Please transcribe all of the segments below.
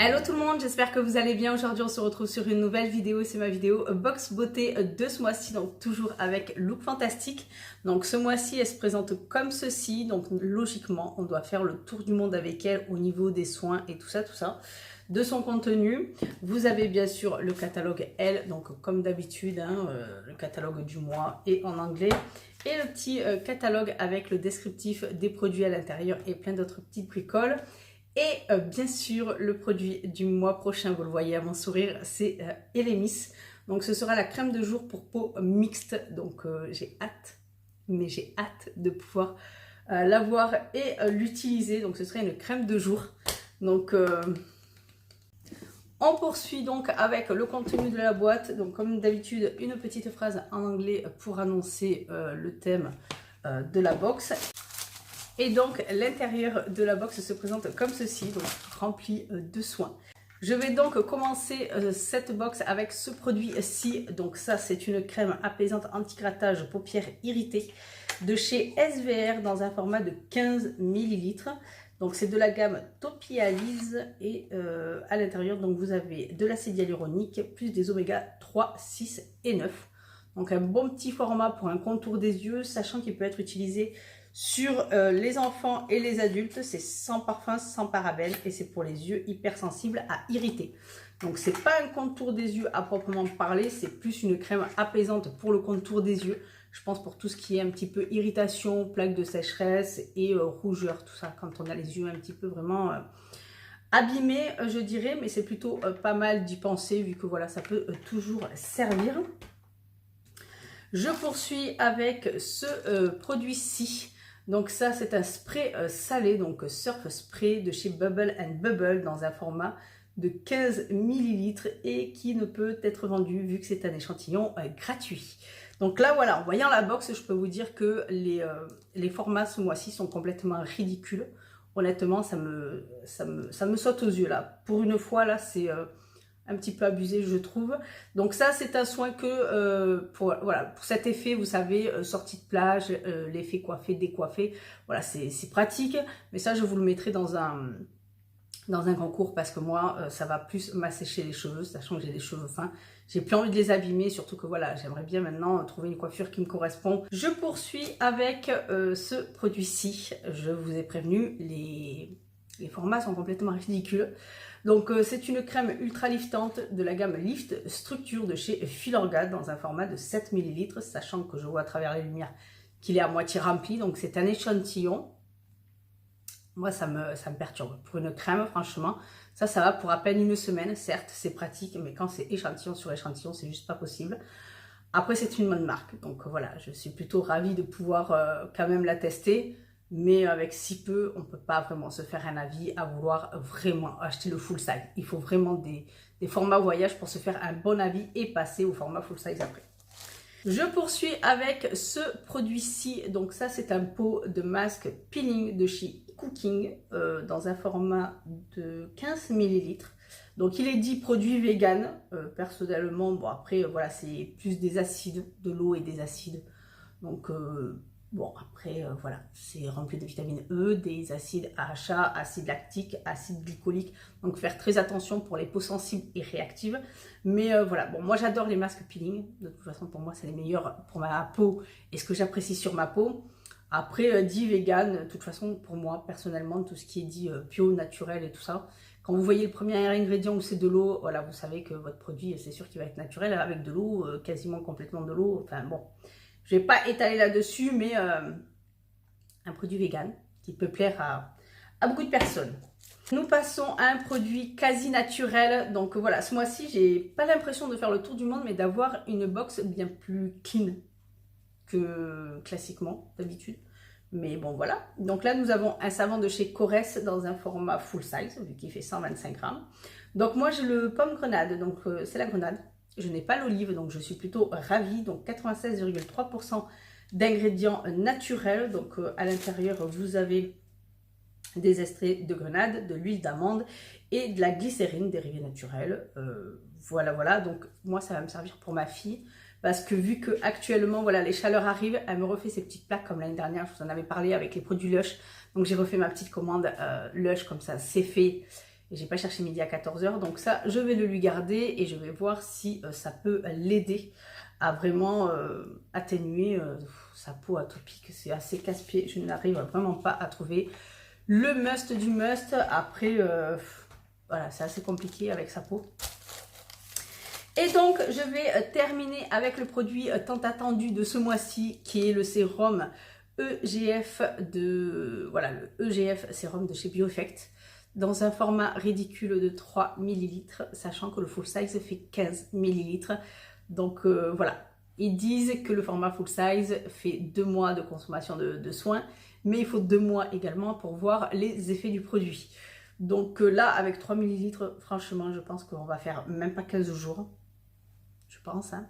Hello tout le monde, j'espère que vous allez bien. Aujourd'hui on se retrouve sur une nouvelle vidéo, c'est ma vidéo box beauté de ce mois-ci, donc toujours avec look fantastique. Donc ce mois-ci elle se présente comme ceci, donc logiquement on doit faire le tour du monde avec elle au niveau des soins et tout ça. De son contenu, vous avez bien sûr le catalogue Elle, donc comme d'habitude, le catalogue du mois et en anglais. Et le petit catalogue avec le descriptif des produits à l'intérieur et plein d'autres petites bricoles. Et bien sûr, le produit du mois prochain, vous le voyez à mon sourire, c'est Elemis. Donc ce sera la crème de jour pour peau mixte. Donc j'ai hâte, mais j'ai hâte de pouvoir l'avoir et l'utiliser. Donc ce sera une crème de jour. Donc on poursuit donc avec le contenu de la boîte. Donc comme d'habitude, une petite phrase en anglais pour annoncer le thème de la box. Et donc l'intérieur de la box se présente comme ceci, donc rempli de soins. Je vais donc commencer cette box avec ce produit-ci. Donc ça c'est une crème apaisante anti-grattage paupières irritées de chez SVR dans un format de 15 ml. Donc c'est de la gamme Topialise et à l'intérieur donc vous avez de l'acide hyaluronique plus des oméga 3, 6 et 9. Donc un bon petit format pour un contour des yeux, sachant qu'il peut être utilisé sur les enfants et les adultes. C'est sans parfum, sans parabènes et c'est pour les yeux hypersensibles à irriter. Donc c'est pas un contour des yeux à proprement parler, c'est plus une crème apaisante pour le contour des yeux. Je pense pour tout ce qui est un petit peu irritation, plaques de sécheresse et rougeur, tout ça, quand on a les yeux un petit peu vraiment abîmés, je dirais. Mais c'est plutôt pas mal d'y penser, vu que voilà, ça peut toujours servir. Je poursuis avec ce produit-ci. Donc ça, c'est un spray salé, donc Surf Spray de chez Bubble & Bubble dans un format de 15 ml et qui ne peut être vendu vu que c'est un échantillon gratuit. Donc là, voilà, en voyant la box, je peux vous dire que les formats ce mois-ci sont complètement ridicules. Honnêtement, ça me saute aux yeux là. Pour une fois, là, c'est un petit peu abusé, je trouve. Donc ça, c'est un soin que pour cet effet, vous savez, sortie de plage, l'effet coiffé, décoiffé. Voilà, c'est pratique. Mais ça, je vous le mettrai dans un concours parce que moi, ça va plus m'assécher les cheveux, sachant que j'ai des cheveux fins. J'ai plus envie de les abîmer, surtout que voilà, j'aimerais bien maintenant trouver une coiffure qui me correspond. Je poursuis avec ce produit-ci. Je vous ai prévenu, les formats sont complètement ridicules. Donc c'est une crème ultra liftante de la gamme Lift Structure de chez Filorga dans un format de 7 ml, sachant que je vois à travers les lumières qu'il est à moitié rempli. Donc c'est un échantillon. Moi, ça me perturbe. Pour une crème, franchement, ça va pour à peine une semaine. Certes, c'est pratique, mais quand c'est échantillon sur échantillon, c'est juste pas possible. Après, c'est une bonne marque. Donc voilà, je suis plutôt ravie de pouvoir quand même la tester. Mais avec si peu, on ne peut pas vraiment se faire un avis à vouloir vraiment acheter le full size. Il faut vraiment des formats voyage pour se faire un bon avis et passer au format full size après. Je poursuis avec ce produit-ci. Donc ça, c'est un pot de masque peeling de chez Cooking dans un format de 15 ml. Donc il est dit produit vegan. Personnellement, bon après, voilà, c'est plus des acides, de l'eau et des acides. Donc bon, après, voilà, c'est rempli de vitamine E, des acides AHA, acide lactique, acide glycolique. Donc, faire très attention pour les peaux sensibles et réactives. Mais voilà, bon, moi, j'adore les masques peeling. De toute façon, pour moi, c'est les meilleurs pour ma peau et ce que j'apprécie sur ma peau. Après, dit vegan, de toute façon, pour moi, personnellement, tout ce qui est dit bio, naturel et tout ça. Quand vous voyez le premier ingrédient où c'est de l'eau, voilà, vous savez que votre produit, c'est sûr qu'il va être naturel avec de l'eau, quasiment complètement de l'eau. Enfin, bon. Je ne vais pas étaler là-dessus, mais un produit vegan qui peut plaire à beaucoup de personnes. Nous passons à un produit quasi naturel. Donc voilà, ce mois-ci, j'ai pas l'impression de faire le tour du monde, mais d'avoir une box bien plus clean que classiquement, d'habitude. Mais bon, voilà. Donc là, nous avons un savon de chez Corès dans un format full size, vu qu'il fait 125 grammes. Donc moi, j'ai le pomme grenade, donc c'est la grenade. Je n'ai pas l'olive, donc je suis plutôt ravie. Donc 96,3% d'ingrédients naturels. Donc à l'intérieur, vous avez des extraits de grenade, de l'huile d'amande et de la glycérine dérivée naturelle. Voilà. Donc moi, ça va me servir pour ma fille. Parce que vu que actuellement, voilà, les chaleurs arrivent, elle me refait ces petites plaques comme l'année dernière. Je vous en avais parlé avec les produits Lush. Donc j'ai refait ma petite commande Lush, comme ça, c'est fait. Et j'ai pas cherché midi à 14 h. Donc ça, je vais le lui garder et je vais voir si ça peut l'aider à vraiment atténuer sa peau atopique. C'est assez casse-pied. Je n'arrive vraiment pas à trouver le must du must. Après, voilà, c'est assez compliqué avec sa peau. Et donc, je vais terminer avec le produit tant attendu de ce mois-ci, qui est le sérum EGF voilà, le EGF sérum de chez Bioeffect, dans un format ridicule de 3 ml, sachant que le full size fait 15 ml. Donc, voilà. Ils disent que le format full size fait 2 mois de consommation de soins, mais il faut 2 mois également pour voir les effets du produit. Donc là, avec 3 ml, franchement, je pense qu'on va faire même pas 15 jours. Je pense, hein.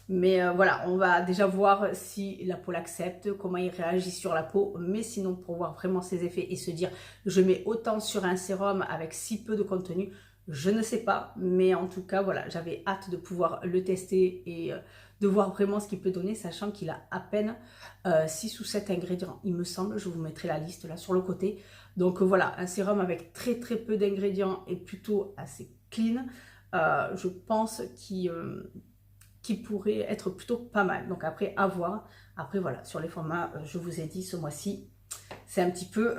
Mais voilà, on va déjà voir si la peau l'accepte, comment il réagit sur la peau. Mais sinon, pour voir vraiment ses effets et se dire, je mets autant sur un sérum avec si peu de contenu, je ne sais pas. Mais en tout cas, voilà, j'avais hâte de pouvoir le tester et de voir vraiment ce qu'il peut donner, sachant qu'il a à peine 6 ou 7 ingrédients, il me semble. Je vous mettrai la liste là sur le côté. Donc voilà, un sérum avec très peu d'ingrédients et plutôt assez clean. Je pense qu'il pourrait être plutôt pas mal. Donc après, à voir. Après, voilà, sur les formats, je vous ai dit, ce mois-ci, c'est un petit peu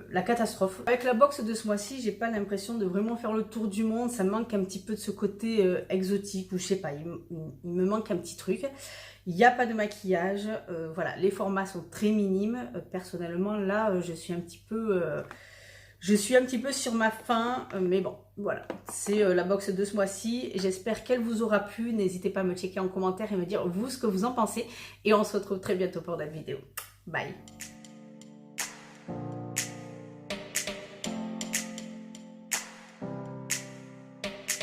la catastrophe. Avec la box de ce mois-ci, j'ai pas l'impression de vraiment faire le tour du monde. Ça me manque un petit peu de ce côté exotique, ou je sais pas, il me manque un petit truc. Il n'y a pas de maquillage. Voilà, les formats sont très minimes. Personnellement, là, je suis un petit peu... sur ma faim, mais bon, voilà, c'est la box de ce mois-ci. J'espère qu'elle vous aura plu. N'hésitez pas à me checker en commentaire et me dire vous ce que vous en pensez. Et on se retrouve très bientôt pour d'autres vidéos. Bye!